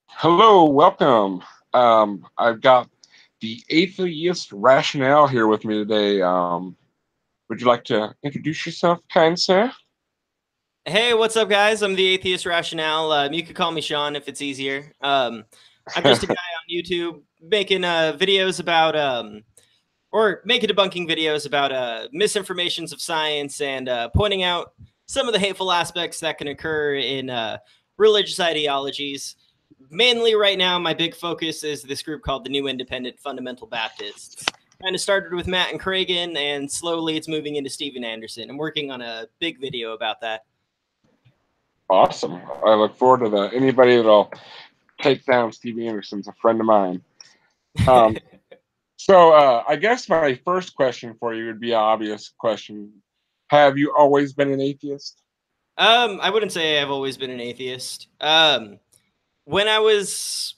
Hello, welcome. I've got the Atheist Rationale here with me today. Would you like to introduce yourself, kind sir? Hey, what's up, guys? I'm the Atheist Rationale. You could call me Sean if it's easier. I'm just a guy on YouTube making videos about, or making debunking videos about misinformations of science and pointing out some of the hateful aspects that can occur in religious ideologies. Mainly right now, my big focus is this group called the New Independent Fundamental Baptists. Kind of started with Matt and Cragen, and slowly it's moving into Steven Anderson. I'm working on a big video about that. Awesome. I look forward to that. Anybody that'll take down Stevie Anderson's a friend of mine. Um, so I guess my first question for you would be an obvious question. Have you always been an atheist? I wouldn't say I've always been an atheist. When I was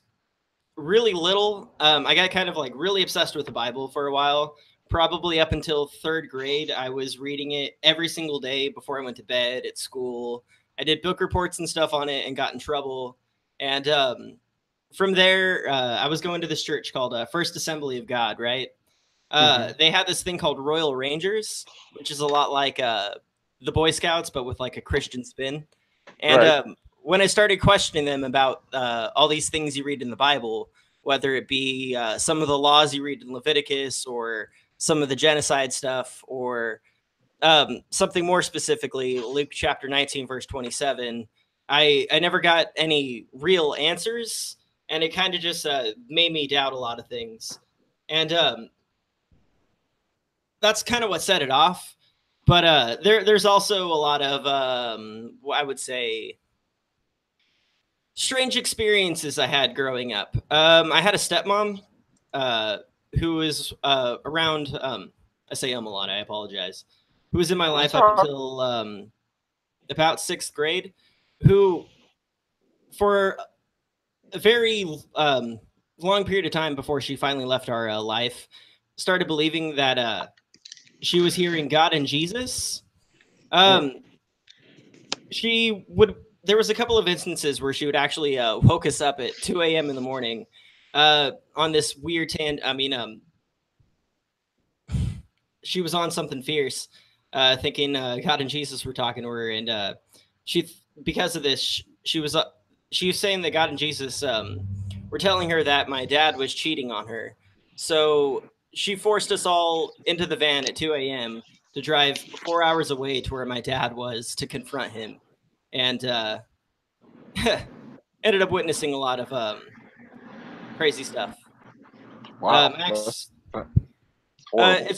really little, I got kind of like really obsessed with the Bible for a while. Probably up until third grade, I was reading it every single day before I went to bed at school. I did book reports and stuff on it and got in trouble. And from there, I was going to this church called First Assembly of God, right? They had this thing called Royal Rangers, which is a lot like the Boy Scouts, but with like a Christian spin. And Right. when I started questioning them about all these things you read in the Bible, whether it be some of the laws you read in Leviticus or some of the genocide stuff, or something more specifically, Luke chapter 19, verse 27, I never got any real answers. And it kind of just made me doubt a lot of things. And that's kind of what set it off. But there's also a lot of, I would say, strange experiences I had growing up. I had a stepmom who was around, I say a lot, I apologize, who was in my life That's up all right. until about sixth grade, who, for a very long period of time before she finally left our life, started believing that she was hearing God and Jesus. Um, she would. There was a couple of instances where she would actually woke us up at 2 a.m. in the morning on this weird she was on something fierce, thinking God and Jesus were talking to her, and because of this, she was saying that God and Jesus were telling her that my dad was cheating on her. So she forced us all into the van at 2 a.m. to drive 4 hours away to where my dad was to confront him, and ended up witnessing a lot of crazy stuff. Wow. Max, That's horrible.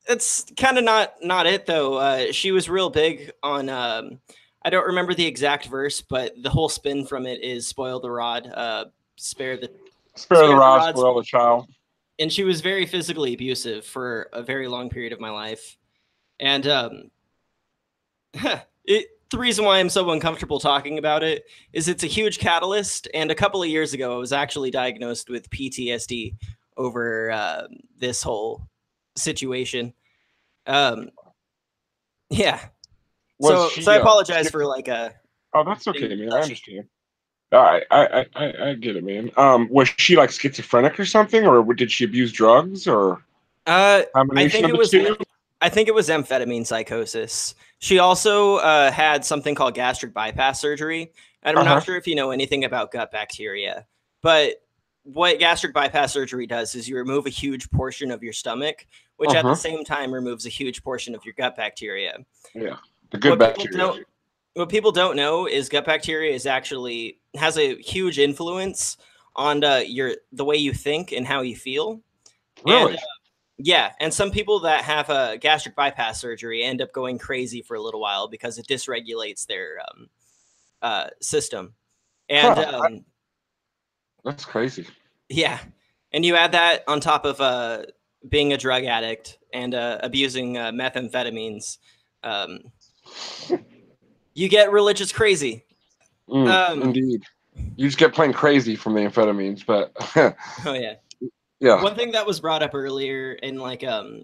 it's kind of not it though. She was real big on. I don't remember the exact verse, but the whole spin from it is "spoil the rod, spare the Spare the spare the rod, rods." spoil the child. And she was very physically abusive for a very long period of my life. And the reason why I'm so uncomfortable talking about it is it's a huge catalyst. And a couple of years ago, I was actually diagnosed with PTSD over this whole situation. Um, yeah. Was So I she apologize for like Oh, that's being okay, man. I touchy. understand. I get it, man. Was she like schizophrenic or something, or did she abuse drugs, or I combination think of it the was two? I think it was amphetamine psychosis. She also had something called gastric bypass surgery, and I'm Uh not huh. sure if you know anything about gut bacteria, but what gastric bypass surgery does is you remove a huge portion of your stomach, which Uh at the huh. same time removes a huge portion of your gut bacteria. Yeah, the good What people bacteria. don't what people don't know is gut bacteria is actually has a huge influence on the way you think and how you feel. And Really? yeah, and some people that have a gastric bypass surgery end up going crazy for a little while because it dysregulates their system. And Huh? That's crazy. yeah, and you add that on top of being a drug addict and abusing methamphetamines, um, you get religious crazy. Um, Indeed. You just get plain crazy from the amphetamines, but oh yeah. yeah. One thing that was brought up earlier in like a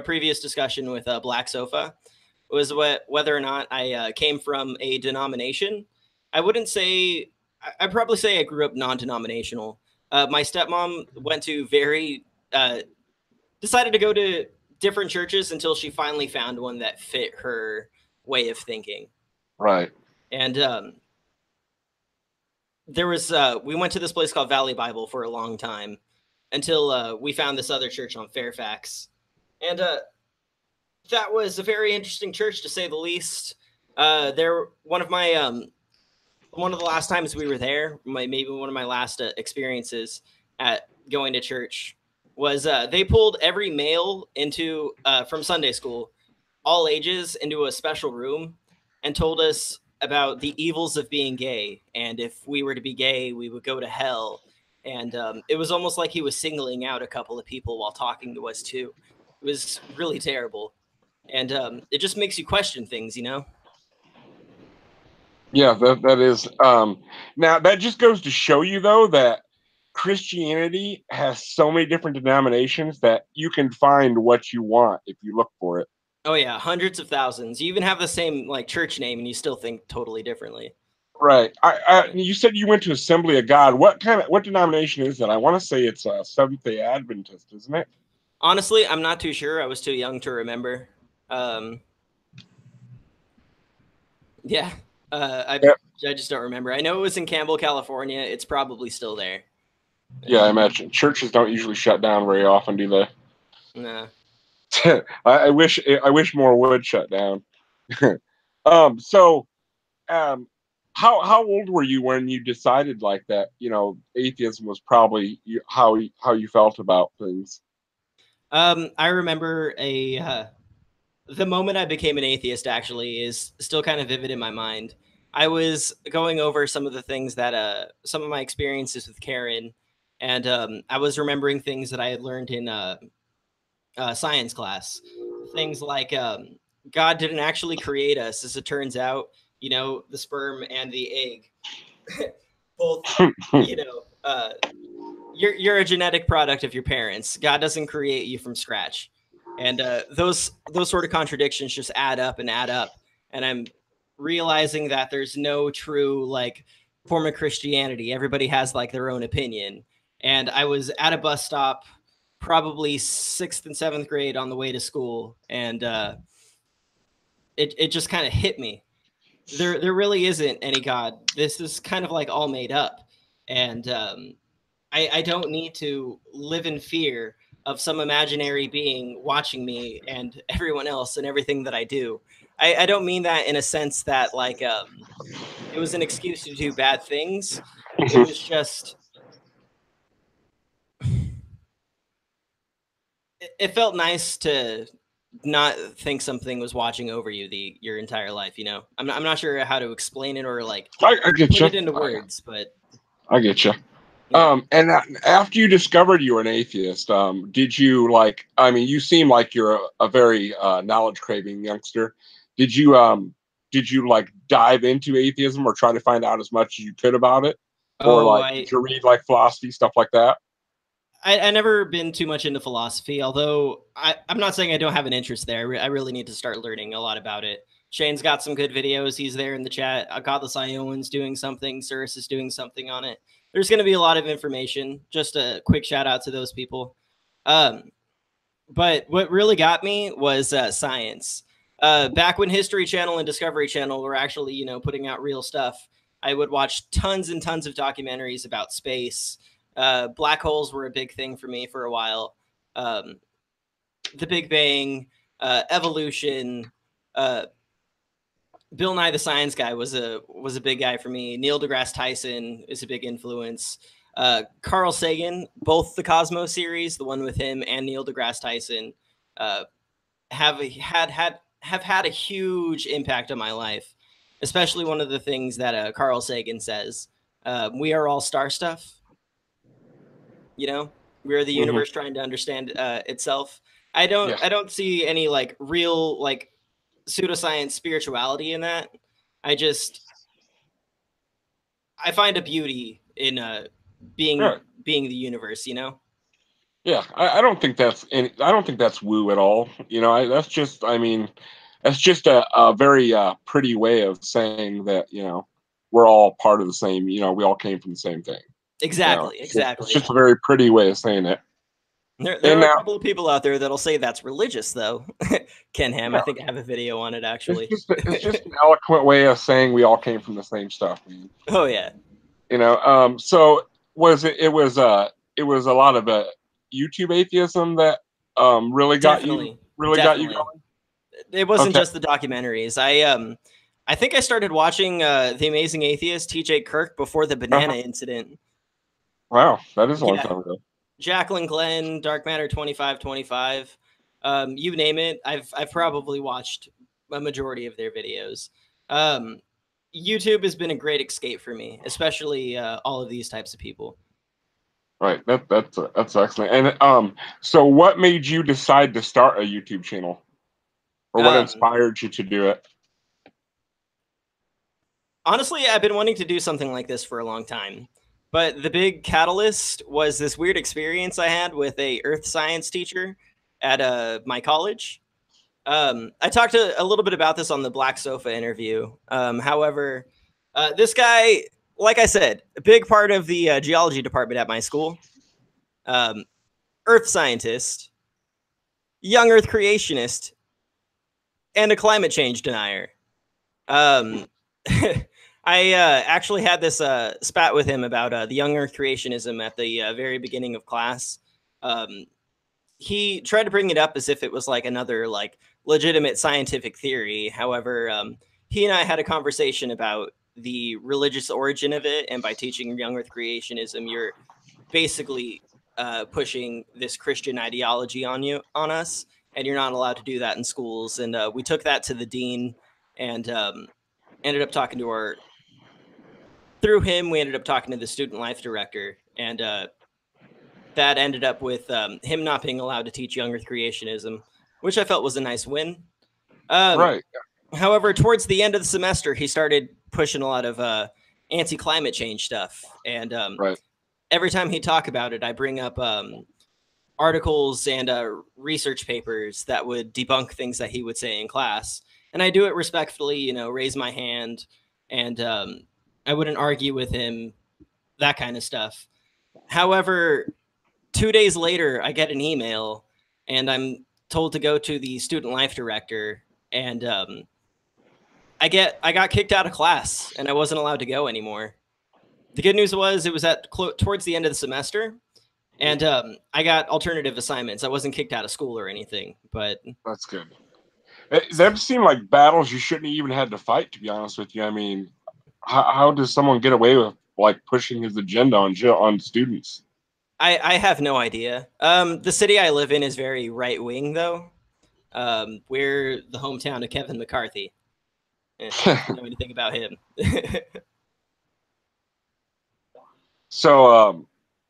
previous discussion with Black Sofa was whether or not I came from a denomination. I wouldn't say I'd probably say I grew up non-denominational. My stepmom went to decided to go to different churches until she finally found one that fit her way of thinking. Right. And we went to this place called Valley Bible for a long time until we found this other church on Fairfax. And that was a very interesting church, to say the least. One of the last times we were there, maybe one of my last experiences at going to church was they pulled every male into from Sunday school, all ages, into a special room and told us about the evils of being gay, and if we were to be gay, we would go to hell. And it was almost like he was singling out a couple of people while talking to us too. It was really terrible, and it just makes you question things, you know. Yeah, that is. Now that just goes to show you, though, that Christianity has so many different denominations that you can find what you want if you look for it. Oh yeah, hundreds of thousands. You even have the same like church name, and you still think totally differently. Right. You said you went to Assembly of God. What denomination is that? I want to say it's Seventh Day Adventist, isn't it? Honestly, I'm not too sure. I was too young to remember. Yeah, Yep. I just don't remember. I know it was in Campbell, California. It's probably still there. Yeah, I imagine churches don't usually shut down very often, do they? Nah. I wish more would shut down. So, how old were you when you decided like that? You know, atheism was probably how you felt about things. I remember the moment I became an atheist actually is still kind of vivid in my mind. I was going over some of the things that some of my experiences with Karen, and I was remembering things that I had learned in science class. Things like God didn't actually create us, as it turns out. You know, the sperm and the egg, both. You know, you're a genetic product of your parents. God doesn't create you from scratch, and those sort of contradictions just add up and add up. And I'm realizing that there's no true like form of Christianity. Everybody has like their own opinion. And I was at a bus stop, probably 6th and 7th grade, on the way to school, and it just kind of hit me. There really isn't any God. This is kind of like all made up, and I don't need to live in fear of some imaginary being watching me and everyone else and everything that I do. I don't mean that in a sense that like it was an excuse to do bad things. It was just it felt nice to not think something was watching over you your entire life. You know, I'm not sure how to explain it or like I get put you. it into words, but I get you. yeah. And after you discovered you were an atheist, did you like? I mean, you seem like you're a very knowledge craving youngster. Did you like dive into atheism or try to find out as much as you could about it, or Oh, like did you read like philosophy stuff like that? I never been too much into philosophy, although I'm not saying I don't have an interest there. I really need to start learning a lot about it. Shane's got some good videos. He's there in the chat. Godless Iowan's doing something. Cirrus is doing something on it. There's going to be a lot of information. Just a quick shout out to those people. But what really got me was science. Back when History Channel and Discovery Channel were actually, you know, putting out real stuff, I would watch tons and tons of documentaries about space. Black holes were a big thing for me for a while. The Big Bang, evolution. Bill Nye the Science Guy was a big guy for me. Neil deGrasse Tyson is a big influence. Carl Sagan, both the Cosmos series, the one with him and Neil deGrasse Tyson, have had a huge impact on my life. Especially one of the things that Carl Sagan says: "We are all star stuff." You know, we're the universe trying to understand itself. I don't see any like real like pseudoscience spirituality in that. I find a beauty in being Sure. being the universe, you know. Yeah, I don't think I don't think that's woo at all. You know, that's just, I mean, that's just a very pretty way of saying that, you know. we're all part of the same. We all came from the same thing. Exactly, It's exactly. just a very pretty way of saying it. There And are a now, couple of people out there that'll say that's religious, though. Ken Ham, I yeah, think I have a video on it it's actually. just an eloquent way of saying we all came from the same stuff. Man. Oh yeah, So it was a lot of YouTube atheism that definitely, really got you definitely. going. It wasn't Okay, just the documentaries. I think I started watching The Amazing Atheist, T.J. Kirk, before the banana uh-huh. incident. Wow, that is a long Yeah, time ago. Jacqueline Glenn, Dark Matter 2525. You name it, I've probably watched a majority of their videos. Um, YouTube has been a great escape for me, especially all of these types of people. Right, that's excellent. And so what made you decide to start a YouTube channel, or what Um, inspired you to do it? Honestly, I've been wanting to do something like this for a long time. But the big catalyst was this weird experience I had with a earth science teacher at my college. I talked a little bit about this on the Black Sofa interview. However, this guy, like I said, a big part of the geology department at my school, um, earth scientist, young earth creationist, and a climate change denier. Um, I actually had this spat with him about the young earth creationism at the very beginning of class. Um, he tried to bring it up as if it was like another like legitimate scientific theory. However, he and I had a conversation about the religious origin of it, and by teaching young earth creationism, you're basically pushing this Christian ideology on us, and you're not allowed to do that in schools. And we took that to the dean, and ended up talking to our through him. We ended up talking to the student life director, and that ended up with him not being allowed to teach young earth creationism, which I felt was a nice win. Um, Right, However, towards the end of the semester, he started pushing a lot of anti-climate change stuff, and right. every time he talk about it, I bring up articles and research papers that would debunk things that he would say in class, and I do it respectfully, raise my hand, and I wouldn't argue with him, that kind of stuff. However, 2 days later, I get an email, and I'm told to go to the student life director, and I got kicked out of class, and I wasn't allowed to go anymore. The good news was it was towards the end of the semester, and I got alternative assignments. I wasn't kicked out of school or anything, but That's good. Them seem like battles you shouldn't even had to fight. To be honest with you, I mean, how does someone get away with like pushing his agenda on students? I have no idea. The city I live in is very right wing, though. We're the hometown of Kevin McCarthy. If you know anything about him. So,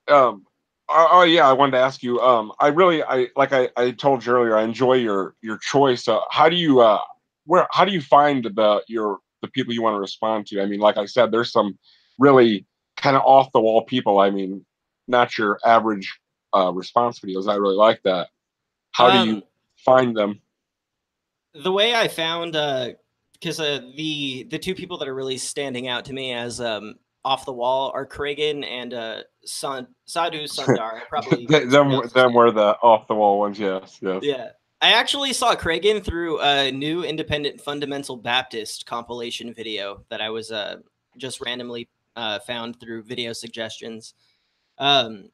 oh yeah, I wanted to ask you. I told you earlier, I enjoy your choice. How do you find the people you want to respond to? I mean, like I said, there's some really kind of off the wall people. I mean, not your average response videos. I really like that. How do you um, find them? the way I found, because the two people that are really standing out to me as off the wall are Kragan and Sadhu Sundar. I probably mispronounced his Them name. were the off the wall ones. Yes, yes. Yeah. I actually saw Kragan through a new Independent Fundamental Baptist compilation video that I was just randomly found through video suggestions. Um,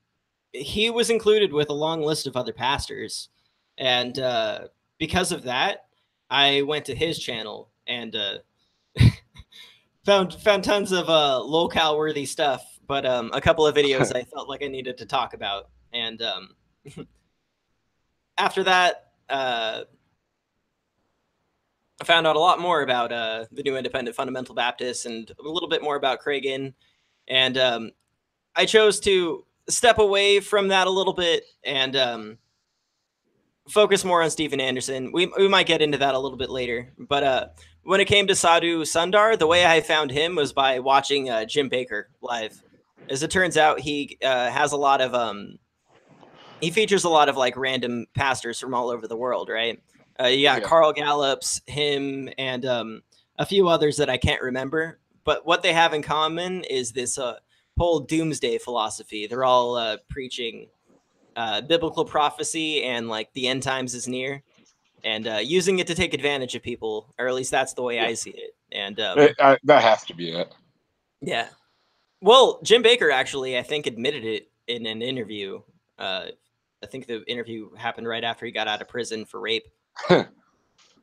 he was included with a long list of other pastors. And because of that, I went to his channel and found tons of locale worthy stuff, but a couple of videos I felt like I needed to talk about. And after that, I found out a lot more about the new Independent Fundamental Baptists and a little bit more about Kragan. And I chose to step away from that a little bit and focus more on Stephen Anderson. We might get into that a little bit later. But when it came to Sadhu Sundar, the way I found him was by watching Jim Bakker live. As it turns out, he has a lot of he features a lot of like random pastors from all over the world, right? You got Yeah. Carl Gallups, him, and a few others that I can't remember. but what they have in common is this whole doomsday philosophy. They're all preaching biblical prophecy and like the end times is near, and using it to take advantage of people, or at least that's the way I see it. And that has to be it. yeah. Well, Jim Baker actually, I think, admitted it in an interview. I think the interview happened right after he got out of prison for rape. Not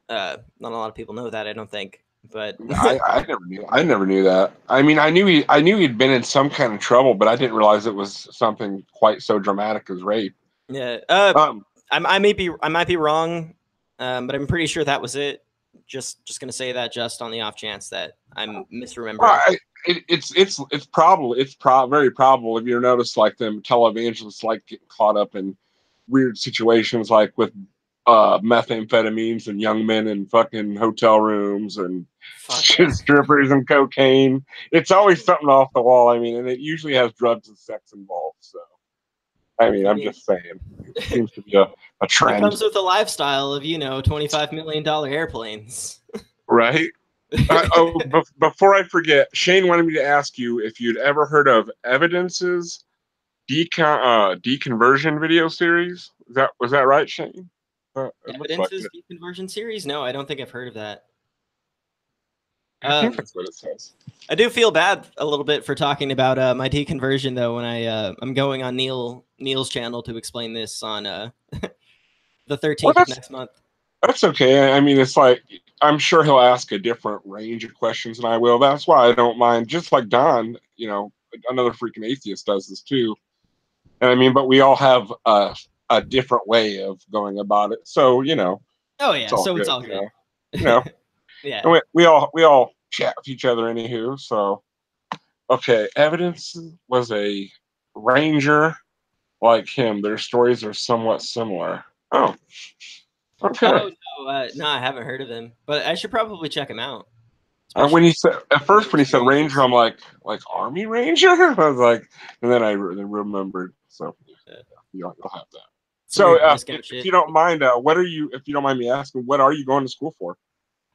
a lot of people know that, I don't think. But I never knew. I never knew that. I mean, I knew he'd been in some kind of trouble, but I didn't realize it was something quite so dramatic as rape. Yeah. I might be wrong, but I'm pretty sure that was it. Just gonna say that just on the off chance that I'm misremembering. It's very probable if you notice like them televangelists like getting caught up in weird situations like with methamphetamines and young men in fucking hotel rooms and strippers and cocaine. It's always something off the wall. I mean, and it usually has drugs and sex involved. So, I mean, I'm just saying, it seems to be a trend. It comes with a lifestyle of $25 million airplanes, right? Before I forget, Shane wanted me to ask you if you'd ever heard of Evidence's deconversion video series. Was that right, Shane? Evidence's deconversion series? No, I don't think I've heard of that. I think that's what it says. I do feel bad a little bit for talking about my deconversion though when I'm going on Neil's channel to explain this on the 13th of next month. That's okay. I mean, it's like I'm sure he'll ask a different range of questions than I will. That's why I don't mind. Just like Don, another freaking atheist does this too. And I mean, but we all have a different way of going about it. So Oh yeah, it's all good. Yeah. And we all chat with each other anywho. So okay, Evidence was a ranger like him. Their stories are somewhat similar. Oh. Okay. Oh no, I haven't heard of him, but I should probably check him out. When he said ranger, I'm like Army Ranger. I was like, and then I remembered. So you'll have that. So if you don't mind, if you don't mind me asking, what are you going to school for?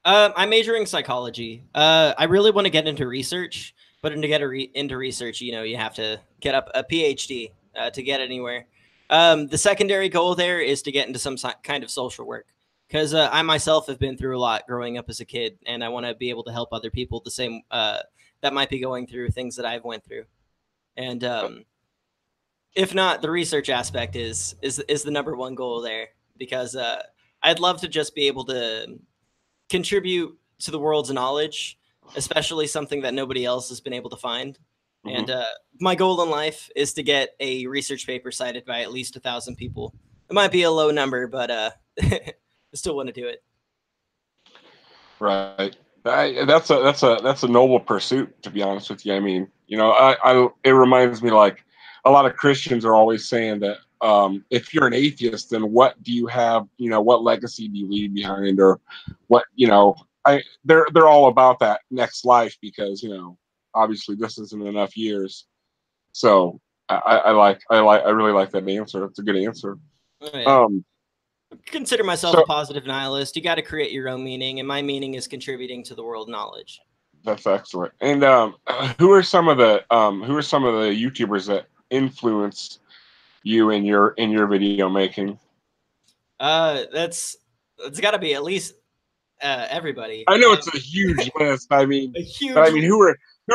I'm majoring in psychology. I really want to get into research, but to get into research, you have to get up a PhD to get anywhere. The secondary goal there is to get into some kind of social work, because I myself have been through a lot growing up as a kid, and I want to be able to help other people the same that might be going through things that I've went through. And if not, the research aspect is the number one goal there, because I'd love to just be able to contribute to the world's knowledge, especially something that nobody else has been able to find. Mm-hmm. And my goal in life is to get a research paper cited by at least 1,000 people. It might be a low number, but I still want to do it. Right. That's a noble pursuit, to be honest with you. I mean, it reminds me like a lot of Christians are always saying that if you're an atheist, then what do you have? What legacy do you leave behind, or what? They're all about that next life because obviously this isn't enough years. So I really like that answer. It's a good answer. Oh, yeah. Consider myself a positive nihilist. You got to create your own meaning, and my meaning is contributing to the world knowledge. That's excellent. And who are some of the YouTubers that influence you in your video making? It's got to be at least everybody. I know it's a huge list. I mean, who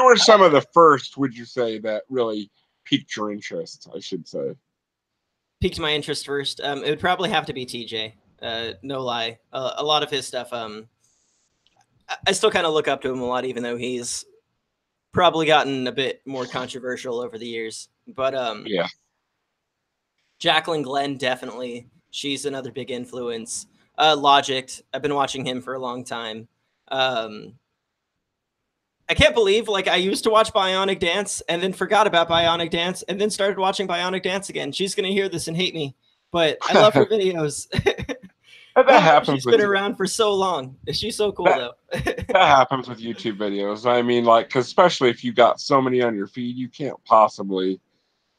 are some of the first? Would you say that really piqued your interest? I should say. Piqued my interest first. It would probably have to be TJ. No lie. A lot of his stuff. I still kind of look up to him a lot, even though he's probably gotten a bit more controversial over the years. But yeah. Jacqueline Glenn, definitely. She's another big influence. Logic. I've been watching him for a long time. I can't believe I used to watch Bionic Dance and then forgot about Bionic Dance and then started watching Bionic Dance again. She's going to hear this and hate me, but I love her videos. That happens. She's been around for so long. She's so cool though. That happens with YouTube videos. I mean, cause especially if you got so many on your feed, you can't possibly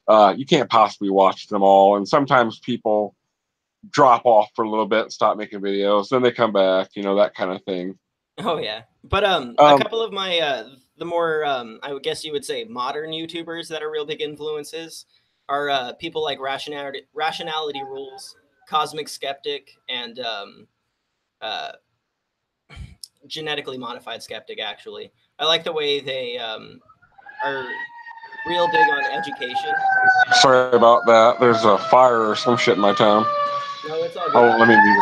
watch them all. And sometimes people drop off for a little bit and stop making videos, then they come back, that kind of thing. Oh yeah. But a couple of my the more I would guess you would say modern YouTubers that are real big influences are people like Rationality Rules, Cosmic Skeptic, and uh, Genetically Modified Skeptic. Actually, I like the way they are real big on education. Sorry about that. There's a fire or some shit in my town. No, it's all Oh, good. let me be.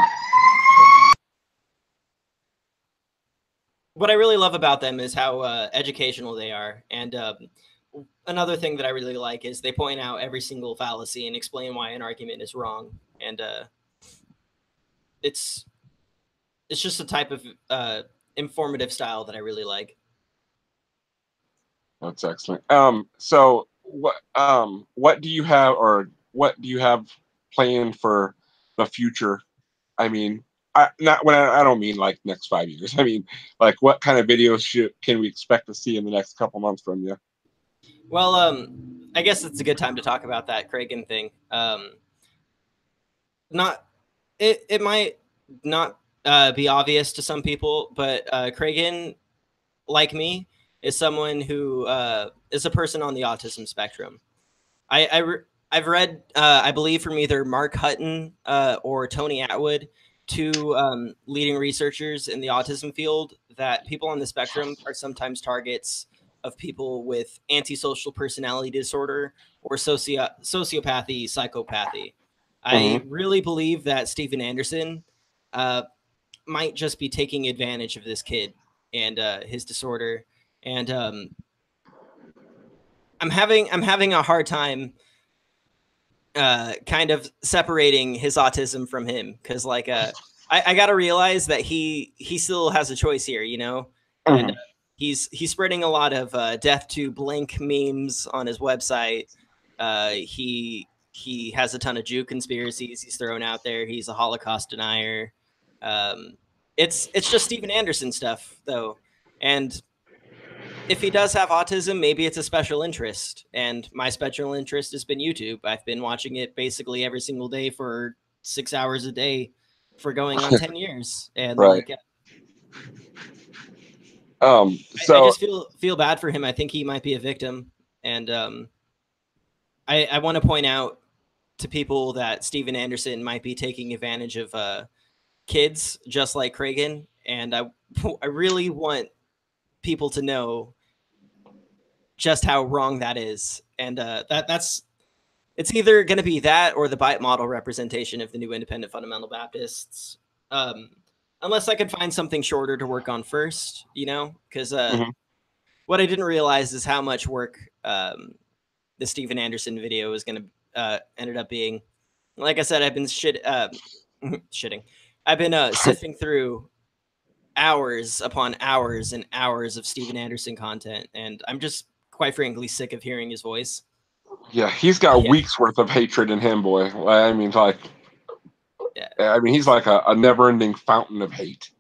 What I really love about them is how educational they are, and another thing that I really like is they point out every single fallacy and explain why an argument is wrong, and it's just a type of informative style that I really like. That's excellent. So what do you have, or what do you have planned for the future? I mean, I don't mean like next 5 years. I mean, like what kind of videos can we expect to see in the next couple months from you? Well, I guess it's a good time to talk about that Kragan thing. Not it might not be obvious to some people, but Kragan, like me, is someone who is a person on the autism spectrum. I've read, I believe, from either Mark Hutton or Tony Atwood, two leading researchers in the autism field, that people on the spectrum are sometimes targets of people with antisocial personality disorder or sociopathy, psychopathy. I Mm-hmm. really believe that Steven Anderson uh, might just be taking advantage of this kid and his disorder, and I'm having a hard time kind of separating his autism from him, because like I gotta realize that he still has a choice here, you know, and Mm-hmm. he's spreading a lot of death to blank memes on his website. He has a ton of Jew conspiracies he's thrown out there. He's a Holocaust denier. Um, it's just Steven Anderson stuff though, and if he does have autism, maybe it's a special interest. And my special interest has been YouTube. I've been watching it basically every single day for 6 hours a day for going on 10 years. And Right. like, I So just feel bad for him. I think he might be a victim. And I want to point out to people that Steven Anderson might be taking advantage of kids just like Kragan. And I really want people to know just how wrong that is. And that's it's either going to be that or the bite model representation of the new independent fundamental Baptists. Um, unless I could find something shorter to work on first, you know, because mhm. what I didn't realize is how much work the Steven Anderson video is going to ended up being. Like I said, I've been shitting. I've been sifting through hours upon hours and hours of Steven Anderson content, and I'm just quite frankly sick of hearing his voice. Yeah, he's got Yeah, weeks worth of hatred in him, boy. I mean, like, yeah. I mean, he's like a never-ending fountain of hate.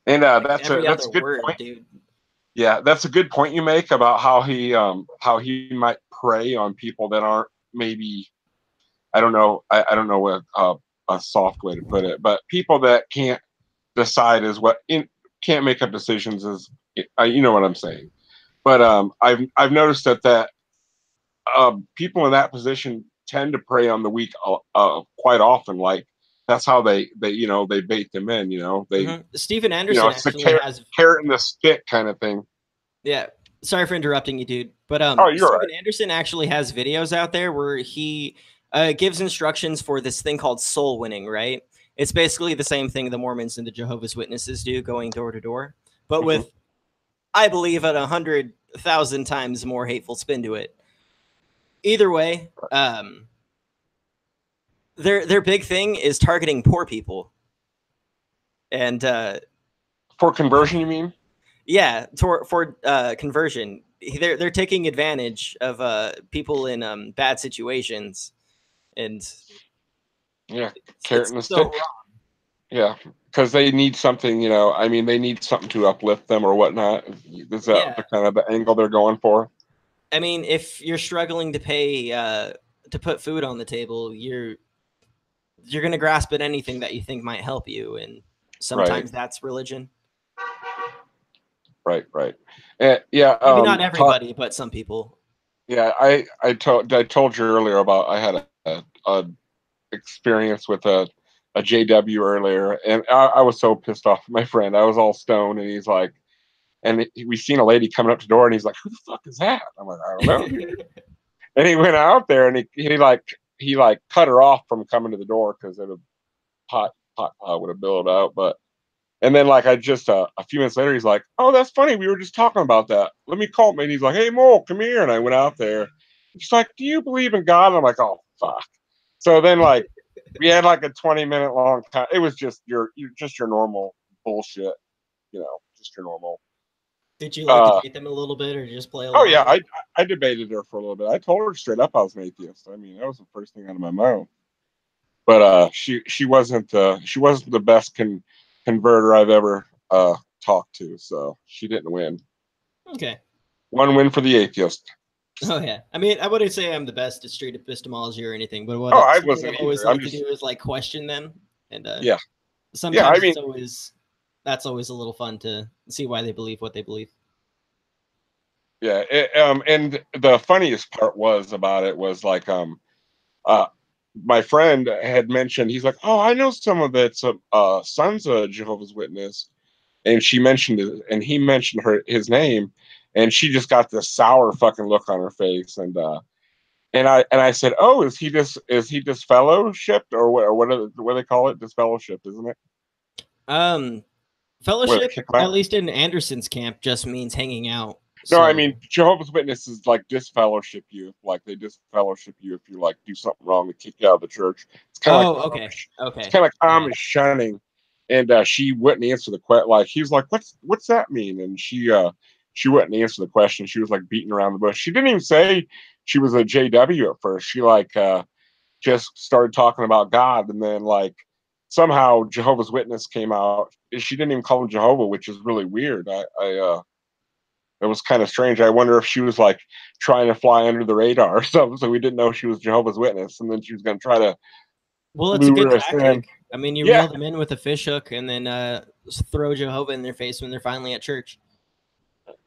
And Like every that's other a good word, point. dude. Yeah, that's a good point you make about how he might prey on people that aren't, maybe, I don't know what a soft way to put it, but people that can't decide is what in, can't make up decisions is, you know what I'm saying. But I've noticed that people in that position tend to prey on the weak quite often. Like that's how they they bait them in. Steven Anderson It's the actually has. carrot and the stick kind of thing. Yeah, sorry for interrupting you, dude. But Oh, you're right. Steven Anderson actually has videos out there where he gives instructions for this thing called soul winning. Right? It's basically the same thing the Mormons and the Jehovah's Witnesses do, going door to door, but Mhm. with, I believe, at 100,000 times more hateful spin to it. Either way, their big thing is targeting poor people, and For conversion, you mean? yeah, for conversion, they're taking advantage of people in bad situations, and Yeah, carrot it's and the so stick. wrong. Yeah, because they need something. I mean, they need something to uplift them or whatnot. Is that Yeah, the kind of the angle they're going for? I mean, if you're struggling to pay to put food on the table, you're gonna grasp at anything that you think might help you, and Right. sometimes that's religion. Right. Yeah. Maybe not everybody, but some people. Yeah, I told you earlier about I had a experience with a JW earlier, and I was so pissed off at my friend. I was all stoned, and he's like, and we seen a lady coming up to the door, and he's like, "Who the fuck is that?" I'm like, "I don't know." And he went out there, and he like cut her off from coming to the door because it pot would have billowed out, but. And then, like, I just a few minutes later, he's like, "Oh, that's funny. We were just talking about that. Let me call him." And he's like, "Hey, Mo, come here." And I went out there. He's like, "Do you believe in God?" And I'm like, "Oh, fuck." So then, like, we had like a 20-minute long time. It was just your normal bullshit, just your normal. Did you like debate them a little bit, or just play Oh along? yeah, I debated her for a little bit. I told her straight up I was an atheist. I mean, that was the first thing out of my mouth. But she wasn't the best converter I've ever talked to, so she didn't win. Okay. One win for the atheist. Oh yeah. I mean, I wouldn't say I'm the best at street epistemology or anything, but I something wasn't I've always either. liked to do is like question them, and Yeah. sometimes I mean, that's always a little fun to see why they believe what they believe. yeah. And the funniest part about it was like my friend had mentioned, he's like, "Oh, I know some of it's son's a Jehovah's Witness," and she mentioned it, and he mentioned his name, and she just got this sour fucking look on her face, and I said, "Oh, is he disfellowshipped or what do they call it? Disfellowshipped, isn't it?" Fellowship, at least in Anderson's camp, just means hanging out. No, I mean Jehovah's Witnesses like disfellowship you, like they disfellowship you if you like do something wrong and kick you out of the church. It's kind of okay. It's kind of common shunning, and she wouldn't answer the question. Like he was like, "What's that mean?" And she wouldn't answer the question. She was like beating around the bush. She didn't even say she was a JW at first. She like just started talking about God, and then like somehow Jehovah's Witness came out. She didn't even call him Jehovah, which is really weird. It was kind of strange. I wonder if she was like trying to fly under the radar or something, so we didn't know she was Jehovah's Witness, and then she was going to try to it's a good lure us in. tactic. I mean, you reel them in with a fish hook and then throw Jehovah in their face when they're finally at church.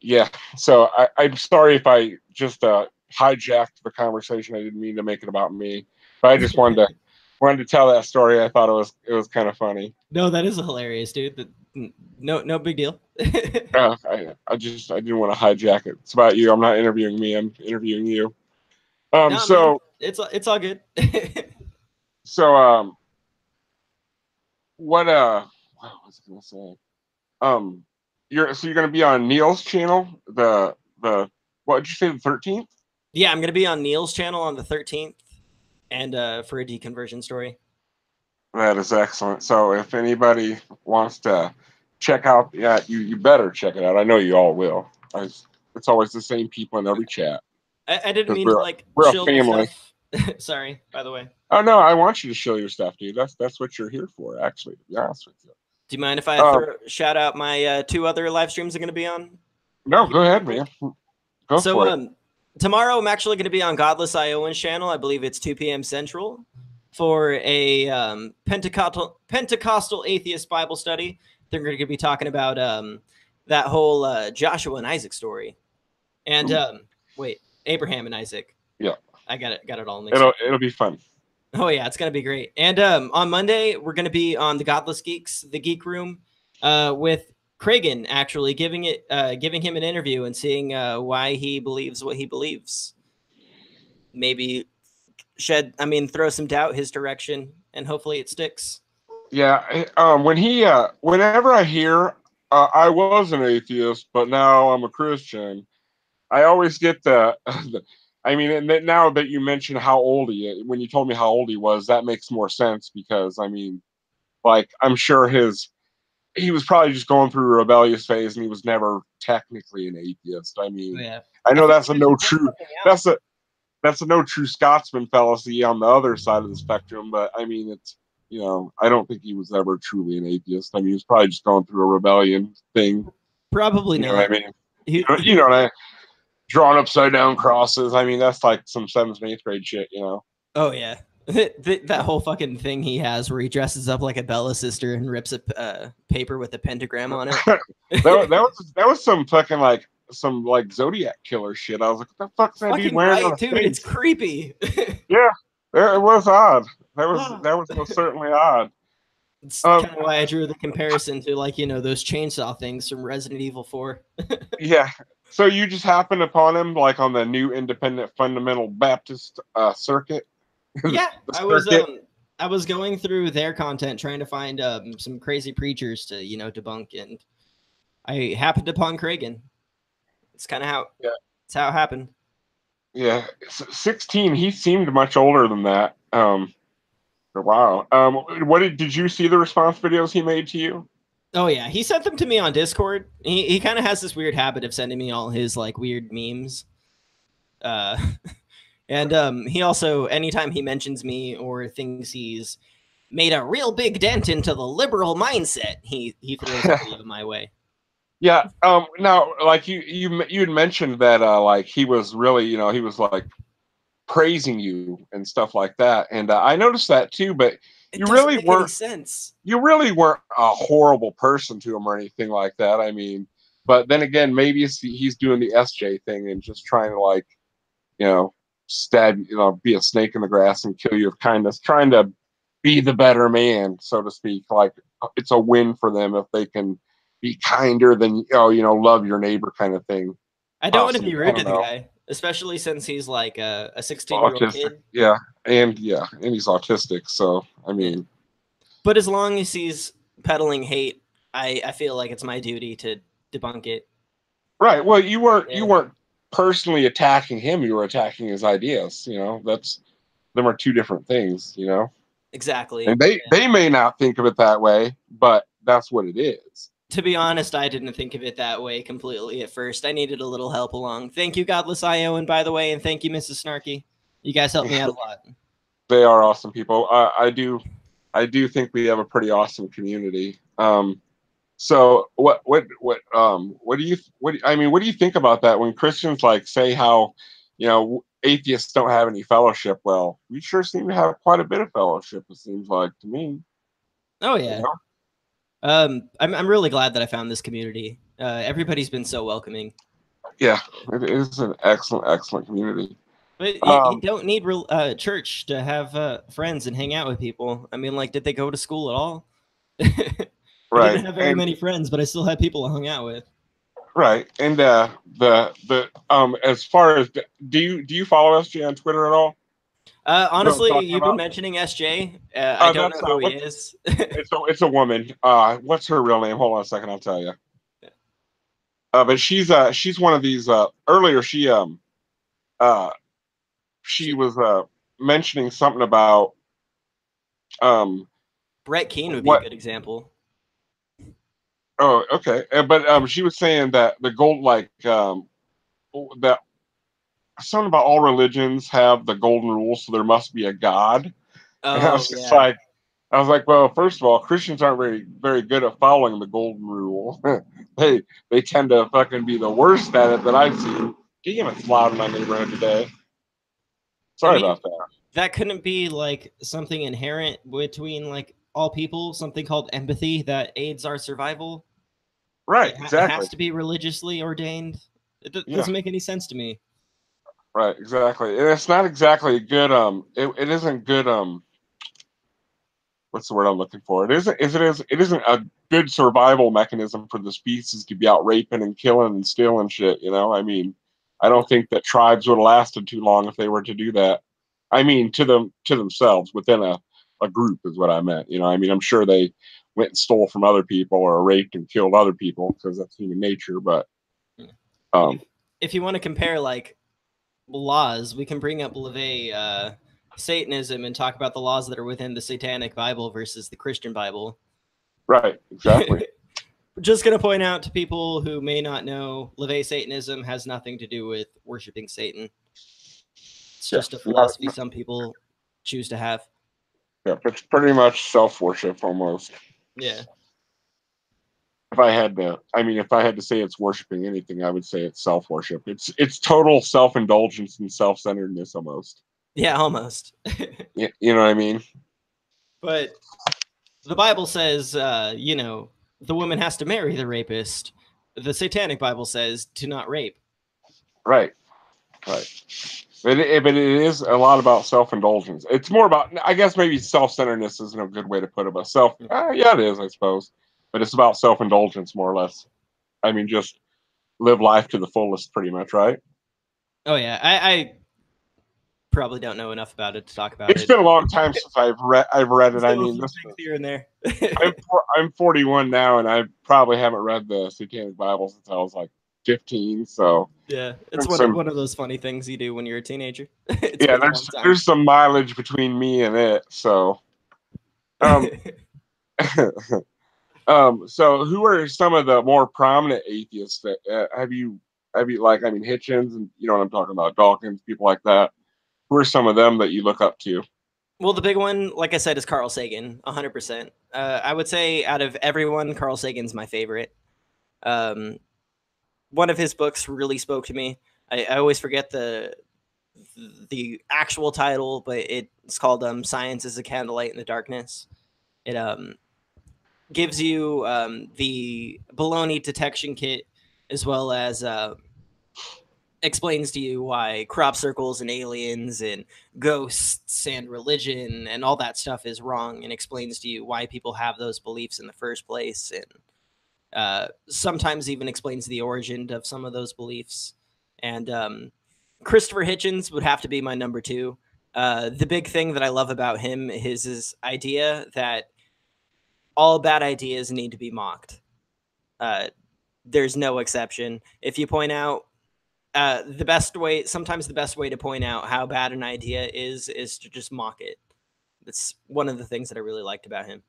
Yeah. So I'm sorry if I just hijacked the conversation. I didn't mean to make it about me, but I just wanted to tell that story. I thought it was kind of funny. No, that is hilarious, dude. No big deal. I didn't want to hijack it. It's about you. I'm not interviewing me. I'm interviewing you. So man, it's all good. So what was I gonna say? You're gonna be on Neil's channel, the what did you say, the 13th? Yeah, I'm gonna be on Neil's channel on the 13th, and for a deconversion story. That is excellent. So if anybody wants to check out, you better check it out. I know you all will. It's always the same people in every chat. I didn't mean to like we're chill a family. Stuff. Sorry, by the way. Oh no, I want you to show your stuff, dude. That's what you're here for, actually, to be honest with you. Do you mind if I shout out my 2 other live streams I'm going to be on? No, go ahead, man. Go for it. Tomorrow I'm actually going to be on Godless Iowan's channel. I believe it's 2 p.m. Central for a Pentecostal atheist Bible study. They're going to be talking about that whole Joshua and Isaac story, and Abraham and Isaac. Yeah, I got it all mixed up. It'll be fun. Oh yeah, it's gonna be great. And on Monday we're gonna be on the Godless Geeks, the Geek Room, with Kragan actually giving him an interview and seeing why he believes what he believes. Maybe throw some doubt his direction, and hopefully it sticks. Yeah. Whenever I hear I was an atheist, but now I'm a Christian, I always get and now that you mentioned how old when you told me how old he was, that makes more sense because I'm sure he was probably just going through a rebellious phase and he was never technically an atheist. I know that's a no true Scotsman fallacy on the other side of the spectrum, but it's I don't think he was ever truly an atheist. He was probably just going through a rebellion thing. Probably not. Know what I mean? Drawing upside down crosses. That's like some 7th and 8th grade shit, Oh yeah. That whole fucking thing he has where he dresses up like a Bella sister and rips a paper with a pentagram on it. that was some fucking like some like Zodiac killer shit. I was like, what the fuck's that dude Fucking wearing on right, his dude. It's face? creepy. Yeah, it was odd. Oh. That was most certainly odd. It's kind of why I drew the comparison to, like, those chainsaw things from Resident Evil 4. Yeah. So you just happened upon him like on the new Independent Fundamental Baptist circuit. Yeah, The circuit. I was going through their content trying to find some crazy preachers to debunk, and I happened upon Kragan. It's kind of how it's how it happened. Yeah, 16. He seemed much older than that. Wow. What did you see the response videos he made to you? Oh yeah, he sent them to me on Discord. He kind of has this weird habit of sending me all his like weird memes. Uh, and he also, anytime he mentions me or thinks he's made a real big dent into the liberal mindset, he throws a video my way. Yeah. Now, like you had mentioned that like he was really, he was like praising you and stuff like that, and I noticed that too. But It you doesn't really make any weren't sense. you really weren't a horrible person to him or anything like that. I mean, but then again, maybe he's doing the SJ thing and just trying to like, stab, be a snake in the grass and kill you of kindness, trying to be the better man, so to speak. Like it's a win for them if they can be kinder than, love your neighbor kind of thing. I don't want to Possibly. be I rude to don't the know. guy, especially since he's like a 16-year-old Autistic. kid. And he's autistic. So, I Yeah. mean, But as long as he's peddling hate, I feel like it's my duty to debunk it. right. Well, you Yeah, weren't personally attacking him. You were attacking his ideas. Them are two different things. exactly. And they may not think of it that way, but that's what it is. To be honest, I didn't think of it that way completely at first. I needed a little help along. Thank you, Godless Iowan, by the way, and thank you, Mrs. Snarky. You guys helped me out a lot. They are awesome people. I do think we have a pretty awesome community. So what do you think about that when Christians like say how, atheists don't have any fellowship? Well, we sure seem to have quite a bit of fellowship, it seems like to me. Oh You yeah. know? I'm really glad that I found this community. Everybody's been so welcoming. Yeah, it is an excellent community. But you Um, don't need church to have friends and hang out with people. I mean, like, did they go to school at all? I right, didn't have very and many friends, but I still had people I hung out with. right, and the as far as do you follow SJ on Twitter at all? You know what I'm Honestly, talking you've been about? mentioning SJ. I don't know That's who he is. it's a woman. What's her real name? Hold on a second, I'll tell you. But she's one of these. Earlier, uh she She, was mentioning something about um Brett Keane would be a what. good example. Oh, okay. But she was saying that the gold, like that something about all religions have the golden rule, so there must be a God. And Oh yeah. I was like, well, first of all, Christians aren't very good at following the golden rule. They tend to fucking be the worst at it that I've seen. Damn, it's loud in my neighborhood today. I Sorry mean, about that. that couldn't be like something inherent between like all people, something called empathy that aids our survival. Right, It exactly. has to be religiously ordained. It Yeah, doesn't make any sense to me. right, exactly. And it's not exactly good. It isn't good. What's the word I'm looking for? It isn't a good survival mechanism for the species to be out raping and killing and stealing shit. I mean, I don't think that tribes would have lasted too long if they were to do that. I mean, to themselves within a group is what I meant. I mean, I'm sure they went and stole from other people or raped and killed other people because that's human nature. But And um, if you want to compare like laws, we can bring up LaVey Satanism and talk about the laws that are within the Satanic Bible versus the Christian Bible. right, exactly. Just going to point out to people who may not know, LaVey Satanism has nothing to do with worshiping Satan. It's Yeah, just a philosophy some people choose to have. yeah, it's pretty much self worship almost. Yeah. If I had to say it's worshiping anything, I would say it's self worship. It's total self indulgence and self centeredness almost. Yeah, almost. You know what I mean? But the Bible says, you know, the woman has to marry the rapist. The Satanic Bible says to not rape. Right. Right. But it is a lot about self-indulgence. It's more about, I guess, maybe self-centeredness isn't a good way to put it, but yeah, it is, I suppose. But it's about self-indulgence, more or less. I mean, just live life to the fullest, pretty much, right? Oh yeah, I probably don't know enough about it to talk about It's it. been a long time since I've read it. I Still a mean, few this things here and there. I'm 41 now, and I probably haven't read the Satanic Bible since I was like 15. So Yeah, it's there's some, one of those funny things you do when you're a teenager. It's yeah, been a long time. there's some mileage between me and it. So um so who are some of the more prominent atheists that have you like, I mean, Hitchens, and you know what I'm talking about, Dawkins, people like that. Who are some of them that you look up to? Well, the big one, like I said, is Carl Sagan, 100%. I would say out of everyone, Carl Sagan's my favorite. Um, One of his books really spoke to me. I always forget the actual title, but it's called "Science is a Candlelight in the Darkness." It gives you the baloney detection kit, as well as explains to you why crop circles and aliens and ghosts and religion and all that stuff is wrong, and explains to you why people have those beliefs in the first place, and sometimes even explains the origin of some of those beliefs. And Christopher Hitchens would have to be my number two. The big thing that I love about him is his idea that all bad ideas need to be mocked. Uh, there's no exception. If you point out the best way, sometimes the best way to point out how bad an idea is to just mock it. That's one of the things that I really liked about him.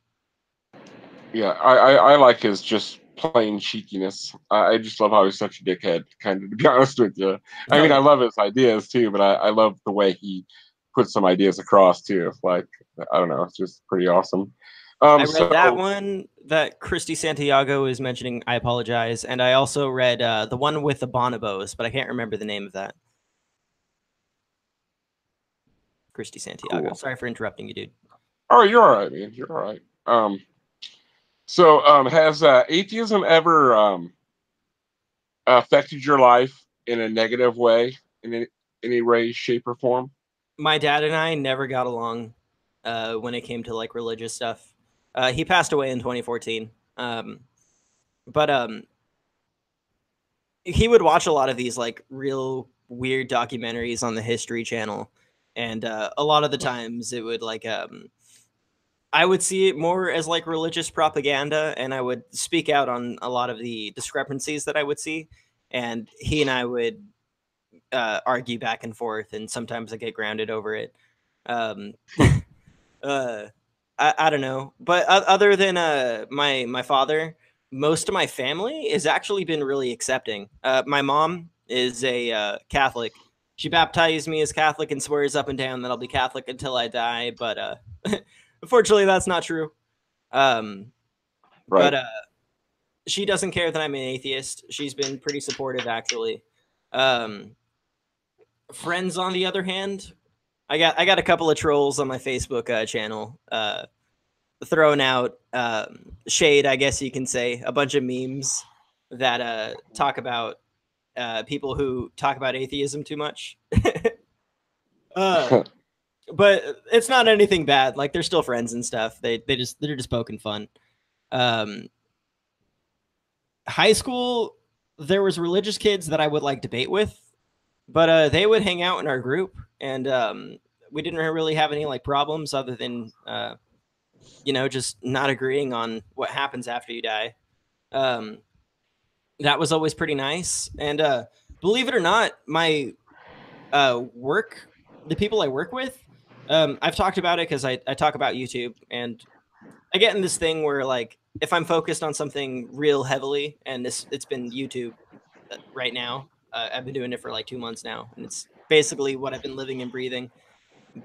Yeah, I like his just plain cheekiness. I just love how he's such a dickhead, kind of, to be honest with you. I Oh mean, I yeah, love his ideas too, but I love the way he puts some ideas across too. Like, I don't know, it's just pretty awesome. I read that So one that Christy Santiago is mentioning. I apologize, and I also read the one with the bonobos, but I can't remember the name of that. Christy Santiago. cool. Sorry for interrupting you, dude. Oh, you're all right, man. You're all right. Has atheism ever affected your life in a negative way, in any way, shape, or form? My dad and I never got along when it came to like religious stuff. He passed away in 2014. But he would watch a lot of these like real weird documentaries on the History Channel, and a lot of the times it would like I would see it more as like religious propaganda, and I would speak out on a lot of the discrepancies that I would see, and he and I would argue back and forth, and sometimes I get grounded over it. Um, uh, I don't know, but other than my father, most of my family has actually been really accepting. My mom is a Catholic. She baptized me as Catholic and swears up and down that I'll be Catholic until I die. But unfortunately, that's not true. Um, but Right. she doesn't care that I'm an atheist. She's been pretty supportive, actually. Um, Friends, on the other hand, I got a couple of trolls on my Facebook channel throwing out shade, I guess you can say, a bunch of memes that talk about people who talk about atheism too much. uh, but it's not anything bad. Like they're still friends and stuff. They're just poking fun. Um, High school, there was religious kids that I would like debate with, but they would hang out in our group, and we didn't really have any like problems other than just not agreeing on what happens after you die. Um, that was always pretty nice. And believe it or not, my work, the people I work with, I've talked about it because I talk about YouTube, and I get in this thing where like if I'm focused on something real heavily, and it's been YouTube right now. I've been doing it for like 2 months now, and it's basically what I've been living and breathing.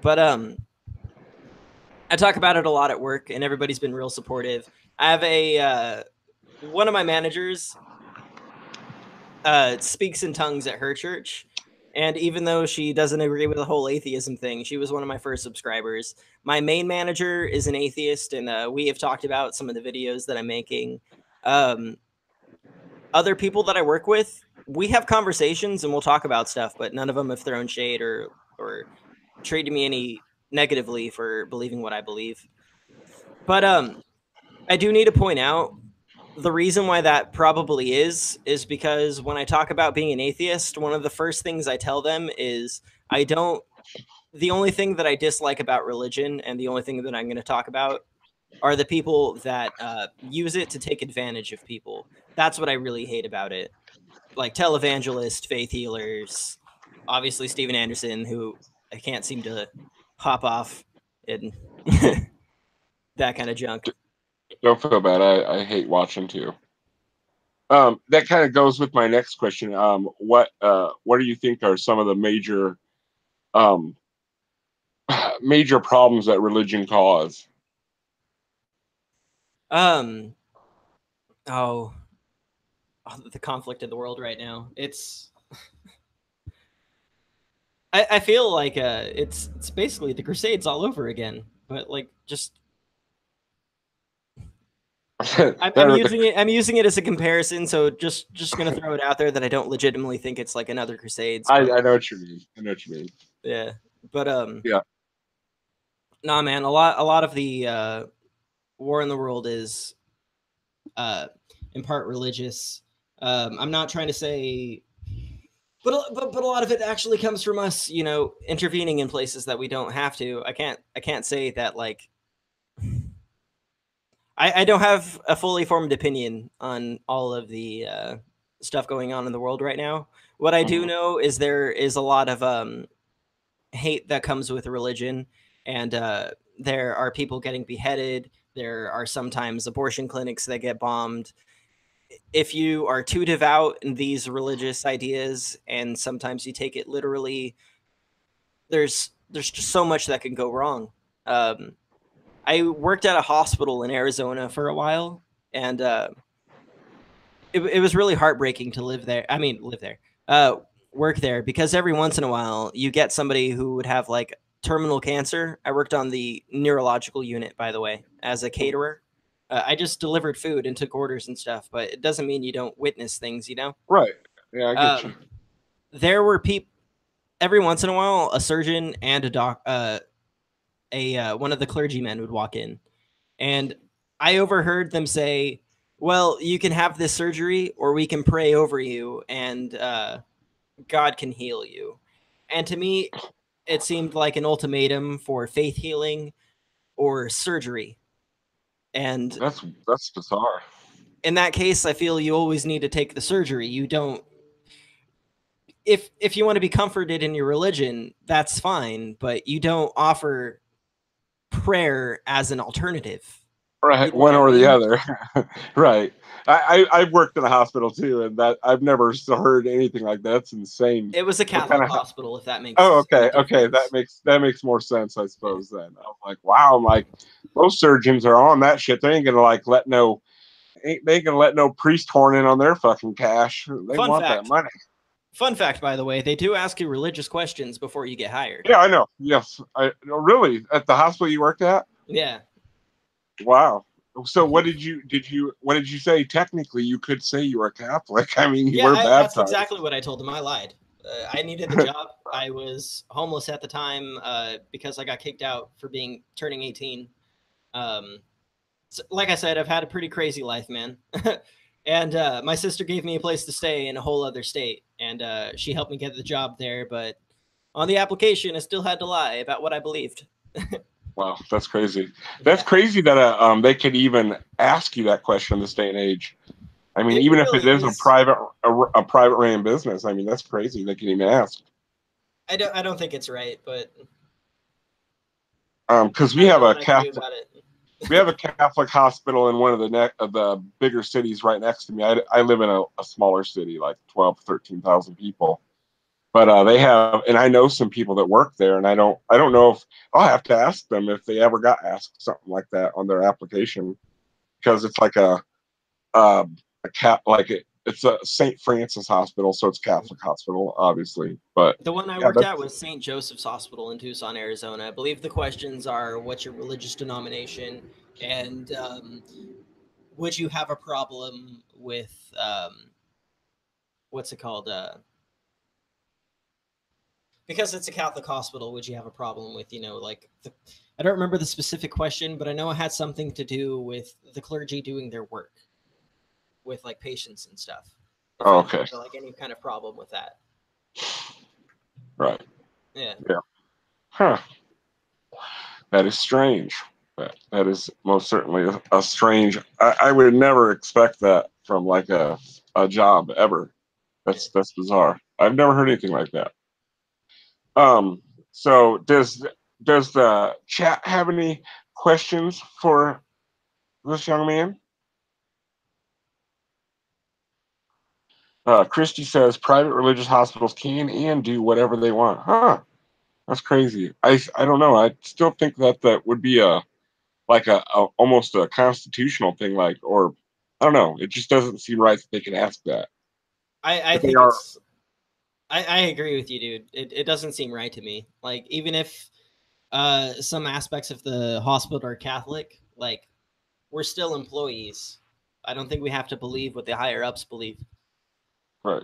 But I talk about it a lot at work, and everybody's been real supportive. I have a one of my managers speaks in tongues at her church, And even though she doesn't agree with the whole atheism thing, she was one of my first subscribers. My main manager is an atheist, and we have talked about some of the videos that I'm making. Other people that I work with, we have conversations and we'll talk about stuff, but none of them have thrown shade or treated me any negatively for believing what I believe. But I do need to point out the reason why that probably is because when I talk about being an atheist, one of the first things I tell them is I don't. The only thing that I dislike about religion, and the only thing that I'm going to talk about, are the people that use it to take advantage of people. That's what I really hate about it. Like televangelists, faith healers, obviously Steven Anderson, who I can't seem to hop off, and that kind of junk. Don't feel bad. I hate watching too. That kind of goes with my next question. What do you think are some of the um, major problems that religion cause? Um. Oh, the conflict in the world right now. It's. I feel like it's basically the Crusades all over again, but like just I'm using it as a comparison, so just gonna throw it out there that I don't legitimately think it's like another Crusades. I But know what you mean. I know what you mean. yeah, but Yeah. nah, man, a lot of the war in the world is in part religious. I'm not trying to say, but a lot of it actually comes from us, intervening in places that we don't have to. I can't say that like I don't have a fully formed opinion on all of the stuff going on in the world right now. What I do know is there is a lot of hate that comes with religion, and there are people getting beheaded. There are sometimes abortion clinics that get bombed. If you are too devout in these religious ideas, and sometimes you take it literally, there's just so much that can go wrong. I worked at a hospital in Arizona for a while, and it was really heartbreaking to live there. I mean, live there, work there, because every once in a while you get somebody who would have like terminal cancer. I worked on the neurological unit, by the way, as a caterer. I just delivered food and took orders and stuff, but it doesn't mean you don't witness things, Right. Yeah, I get you. There were people every once in a while, a surgeon and one of the clergymen would walk in, and I overheard them say, "Well, you can have this surgery, or we can pray over you, and God can heal you." And to me, it seemed like an ultimatum for faith healing or surgery. And That's bizarre. in that case, I feel you always need to take the surgery. You don't. If you want to be comforted in your religion, that's fine, but you don't offer prayer as an alternative. Right, You know what one I or the mean? other. Right. I've worked in a hospital too, and that I've never heard anything like that. That's insane. It was a What kind Catholic of? hospital, if that Oh, makes any okay, okay. difference. That makes more sense, I Yeah. suppose. Then I'm like, wow. I'm like, most surgeons are on that shit. They ain't gonna like let no. They ain't gonna let no priest horn in on their fucking cash. They Fun want that fact. money. Fun fact, by the way, they do ask you religious questions before you get hired. Yeah, I know. Yes, I really at the hospital you worked at. Yeah. Wow. So what did you say? Technically, you could say you were Catholic. I mean, you were That's baptized. exactly what I told them. I lied. I needed the job. I was homeless at the time because I got kicked out for turning 18. So, like I said, I've had a pretty crazy life, man. And my sister gave me a place to stay in a whole other state, and she helped me get the job there. But on the application, I still had to lie about what I believed. Wow, that's crazy. That's Yeah, crazy that they could even ask you that question in this day and age. I mean, it even if really it is is. a private ran business, I mean, that's crazy. They can even ask. I don't think it's right, but Because I don't know what I can do about it. we have a Catholic hospital in one of the bigger cities right next to me. I live in a smaller city, like 12, 13,000 people. But they have, and I know some people that work there, and I don't know if I'll have to ask them if they ever got asked something like that on their application, because it's like a cap, like it's a St. Francis Hospital, so it's Catholic hospital, obviously. But The one I yeah, worked at was St. Joseph's Hospital in Tucson, Arizona. I believe the questions are, what's your religious denomination, and would you have a problem with what's it called? Because it's a Catholic hospital, would you have a problem with, like I don't remember the specific question, but I know it had something to do with the clergy doing their work with like patients and stuff. If I okay, had like any kind of problem with that. right, Yeah. yeah, huh? That is strange. That is most certainly a strange. I would never expect that from like a job ever. That's bizarre. I've never heard anything like that. So does the chat have any questions for this young man? Christy says private religious hospitals can and do whatever they want. Huh? That's crazy. I don't know. I still think that that would be a like a almost a constitutional thing, like, or I don't know. It just doesn't seem right that they can ask that. I If they think are it's I agree with you, dude. It doesn't seem right to me. Like, even if some aspects of the hospital are Catholic, like, we're still employees. I don't think we have to believe what the higher ups believe. right,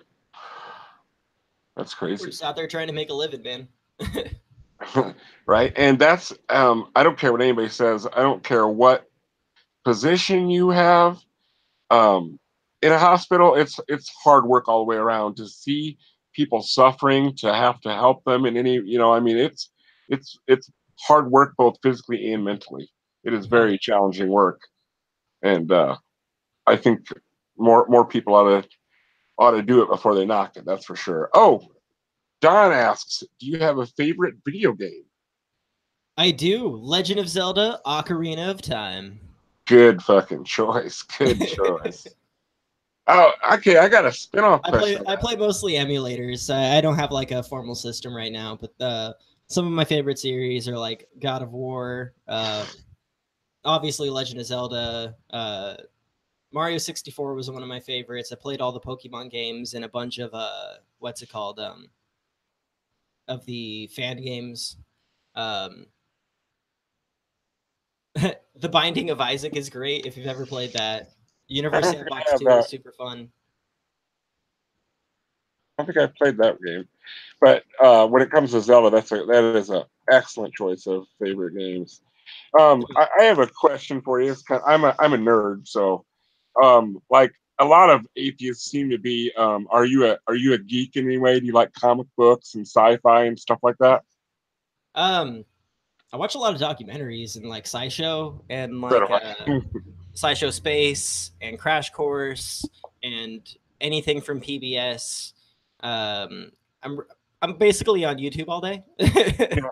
that's We're crazy, just out there trying to make a living, man. right? And that's I don't care what anybody says. I don't care what position you have. In a hospital, it's hard work all the way around to see people suffering, to have to help them in any, I mean, it's hard work both physically and mentally. It is Mhm. very challenging work, and I think more people ought to do it before they knock it. That's for sure. Oh, Don asks, do you have a favorite video game? I do. Legend of Zelda: Ocarina of Time. Good fucking choice. Good choice. Oh, okay. I got a spin-off question. I play mostly emulators. I don't have like a formal system right now, but some of my favorite series are like God of War, obviously Legend of Zelda, Mario 64 was one of my favorites. I played all the Pokemon games and a bunch of what's it called, of the fan games. Um, the Binding of Isaac is great if you've ever played that. I Universe don't think I Sandbox have 2 that. is super fun. I don't think I played that game. But when it comes to Zelda, that is a excellent choice of favorite games. I have a question for you. I'm a nerd, so like a lot of atheists seem to be. Are you a geek in any way? Do you like comic books and sci-fi and stuff like that? Um, I watch a lot of documentaries and like SciShow and So do like I. SciShow Space and Crash Course and anything from PBS. Um, I'm I'm basically on YouTube all day. Yeah,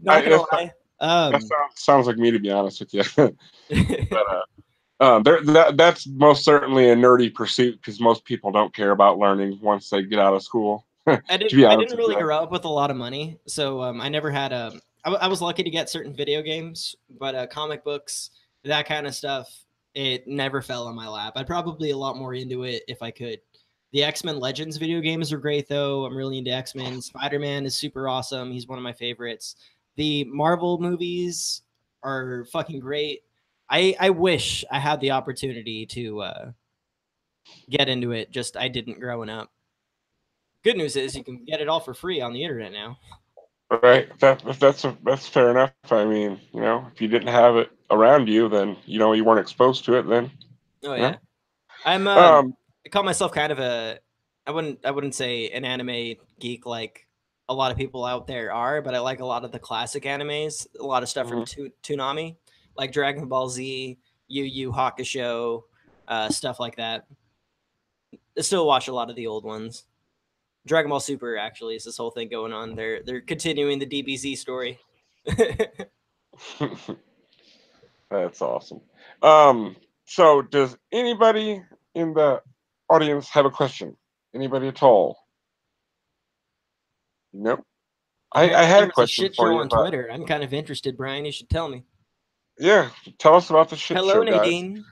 Not gonna lie. that Um, sounds like me, to be honest with you. But that's most certainly a nerdy pursuit because most people don't care about learning once they get out of school. To be I honest didn't with really you. grow up with a lot of money, so I never had a. I was lucky to get certain video games, but comic books, that kind of stuff, it never fell on my lap. I'd probably a lot more into it if I could. The X-Men Legends video games are great, though. I'm really into X-Men. Spider-Man is super awesome. He's one of my favorites. The Marvel movies are fucking great. I wish I had the opportunity to get into it. Just I didn't growing up. Good news is you can get it all for free on the internet now. Right. That's fair enough. I mean, if you didn't have it around you, then you weren't exposed to it. Then Oh you know. yeah. I'm Um. I call myself kind of a I wouldn't say an anime geek like a lot of people out there are, but I like a lot of the classic animes, a lot of stuff from Mhm. Toonami, like Dragon Ball Z, Yu Yu Hakusho, stuff like that. I still watch a lot of the old ones. Dragon Ball Super actually is this whole thing going on. They're continuing the DBZ story. That's awesome. Um. So, does anybody in the audience have a question? Anybody at all? Nope. I Apparently had there a was a question shit for show you, on but Twitter. I'm kind of interested, Brian. You should tell me. yeah, tell us about the shit Hello, show, guys. Nadine.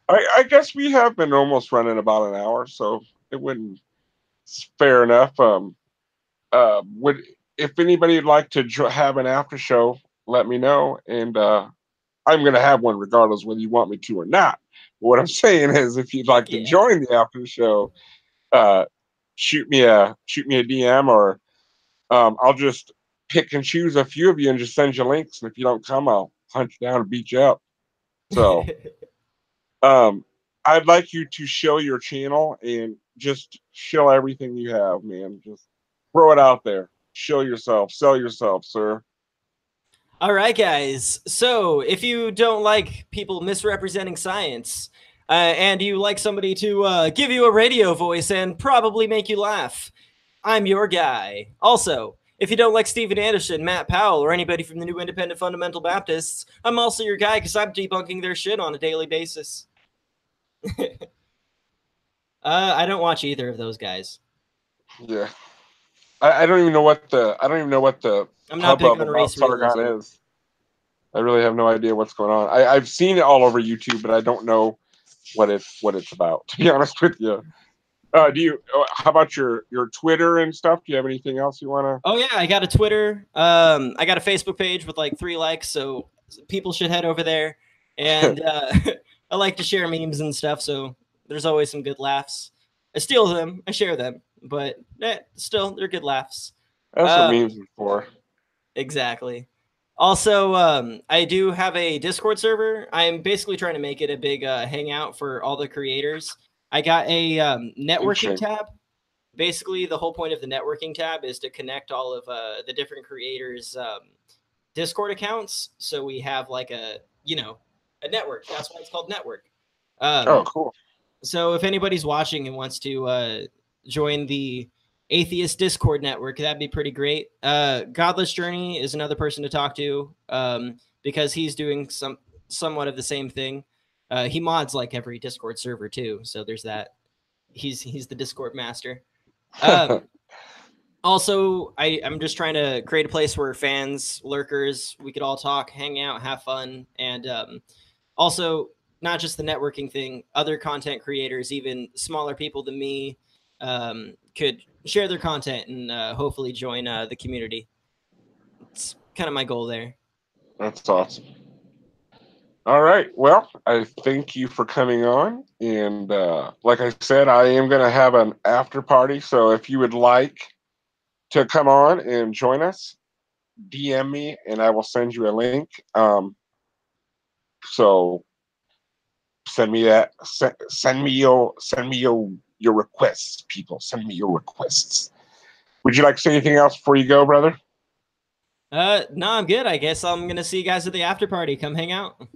I guess we have been almost running about an hour, so it wouldn't. It's fair enough. Would if anybody would like to have an after show, let me know, and I'm going to have one regardless whether you want me to or not. But what I'm saying is, if you'd like Heck to yeah. join the after show, uh, shoot me a DM, or I'll just pick and choose a few of you and just send you links. And if you don't come, I'll hunt you down and beat you up. So um, I'd like you to show your channel and just show everything you have, man. Just throw it out there. Show yourself. Sell yourself, sir. All right, guys. So, if you don't like people misrepresenting science, and you like somebody to give you a radio voice and probably make you laugh, I'm your guy. Also, if you don't like Steven Anderson, Matt Powell, or anybody from the New Independent Fundamental Baptists, I'm also your guy because I'm debunking their shit on a daily basis. I don't watch either of those guys. Yeah. I don't even know what the I'm not big hubbub on about race realism. Sargon is. I really have no idea what's going on. I've seen it all over YouTube, but I don't know what it's about. To be honest with you, do you? How about your Twitter and stuff? Do you have anything else you want Oh yeah, I got a Twitter. I got a Facebook page with like 3 likes, so people should head over there. to? And I like to share memes and stuff, so there's always some good laughs. I steal them, I share them, but still, they're good laughs. That's what Um, memes are for. exactly. Also, I do have a Discord server. I'm basically trying to make it a big hangout for all the creators. I got a networking Interesting. tab. Basically, the whole point of the networking tab is to connect all of the different creators' Discord accounts. So we have like a network. That's why it's called network. Oh, Um, cool. so if anybody's watching and wants to join the Atheist Discord network, that'd be pretty great. Godless Journey is another person to talk to because he's doing somewhat of the same thing. He mods like every Discord server too, so there's that. He's the Discord master. Um, also, I'm just trying to create a place where fans, lurkers, we could all talk, hang out, have fun, and also not just the networking thing. Other content creators, even smaller people than me, could share their content and hopefully join the community. It's kind of my goal there. That's awesome. All right. Well, I thank you for coming on. And like I said, I am going to have an after party. So if you would like to come on and join us, DM me and I will send you a link. So send me that. Send me your requests, people. Send me your requests. Would you like to say anything else before you go, brother? No, I'm good. I guess I'm gonna see you guys at the after party. Come hang out.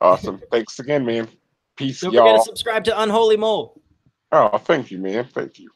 Awesome. Thanks again, man. Peace, Don't forget to y'all. subscribe to Unholy Mole. Oh, thank you, man. Thank you.